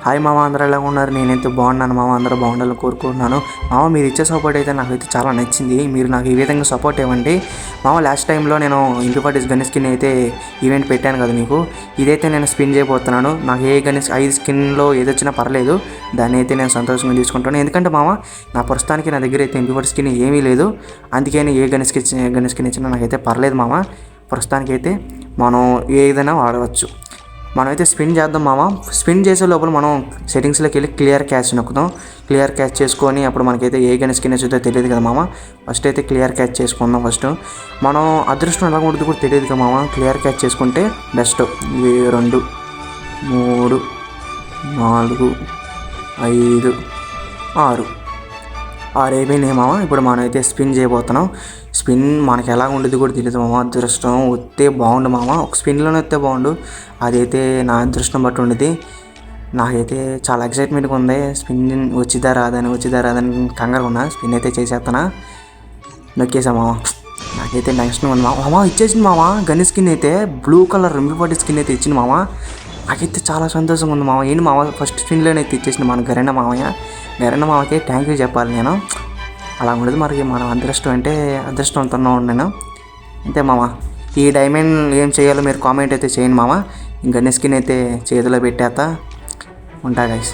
Hi మామ, అందరూ ఎలా ఉన్నారు? నేనైతే బాగున్నాను మామ, అందరూ బాగుండాలని కోరుకుంటున్నాను. మామ, మీరు ఇచ్చే సపోర్ట్ అయితే నాకైతే చాలా నచ్చింది. మీరు నాకు ఈ విధంగా సపోర్ట్ ఇవ్వండి మామ. లాస్ట్ టైంలో నేను ఇంటిపాటి గన్ స్కిన్ అయితే ఈవెంట్ పెట్టాను కదా మీకు. ఇదైతే నేను స్పిన్ చేయబోతున్నాను. నాకు ఏ గన్ 5 స్కిన్లో ఏది వచ్చినా పర్లేదు, దాన్ని అయితే నేను సంతోషంగా తీసుకుంటాను. ఎందుకంటే మామ, నా ప్రస్తుతానికి నా దగ్గర అయితే ఇంటిపాటి స్కిన్ ఏమీ లేదు. అందుకని ఏ గన్ స్కిన్ ఇచ్చినా నాకైతే పర్లేదు మామ. ప్రస్తుతానికి అయితే మనం ఏదైనా వాడవచ్చు. మనమైతే స్పిన్ చేద్దాం మామ. స్పిన్ చేసే లోపల మనం సెట్టింగ్స్లోకి వెళ్ళి క్లియర్ క్యాచ్ నొక్కుదాం. క్లియర్ క్యాచ్ చేసుకొని అప్పుడు మనకైతే ఏ గన్ స్కిన్ వచ్చేదో తెలియదు కదా మామ. ఫస్ట్ అయితే క్లియర్ క్యాచ్ చేసుకుందాం. ఫస్ట్ మనం అదృష్టం ఎలా ఉంటుంది కూడా తెలియదు కదా మామ. క్లియర్ క్యాచ్ చేసుకుంటే బెస్ట్. 2 3 4 5 6 అయిపోయినాయి మామ. ఇప్పుడు మనం అయితే స్పిన్ చేయబోతున్నాం. స్పిన్ మనకి ఎలా ఉండేది కూడా తెలియదు మామ. అదృష్టం వస్తే బాగుండు మామ. ఒక స్పిన్లోనే వస్తే బాగుండు. అదైతే నా అదృష్టం బట్టి ఉండేది. నాకైతే చాలా ఎక్సైట్మెంట్గా ఉంది. స్పిన్ వచ్చిదా రాదని కంగారు ఉన్నా. స్పిన్ అయితే చేసేస్తానా, నొక్కేసా మామ. నాకైతే నెక్స్ట్ ఉంది మామ. ఇచ్చేసింది మామ. గన్ స్కిన్ అయితే బ్లూ కలర్ రింపుపాటి స్కిన్ అయితే ఇచ్చింది మామ. నాకైతే చాలా సంతోషంగా ఉంది మామ. ఏంటి మామ, ఫస్ట్ స్పిన్లోనే అయితే ఇచ్చేసింది మన గరైన మామకి థ్యాంక్ యూ చెప్పాలి నేను. అలా ఉండదు మరి, మనం అదృష్టం అంటే అదృష్టంతో నేను అంతే మామ. ఈ డైమండ్ ఏం చేయాలో మీరు కామెంట్ అయితే చేయండి మామ. ఇంకా స్కిన్ అయితే చేతిలో పెట్టేస్తా ఉంటా గైస్.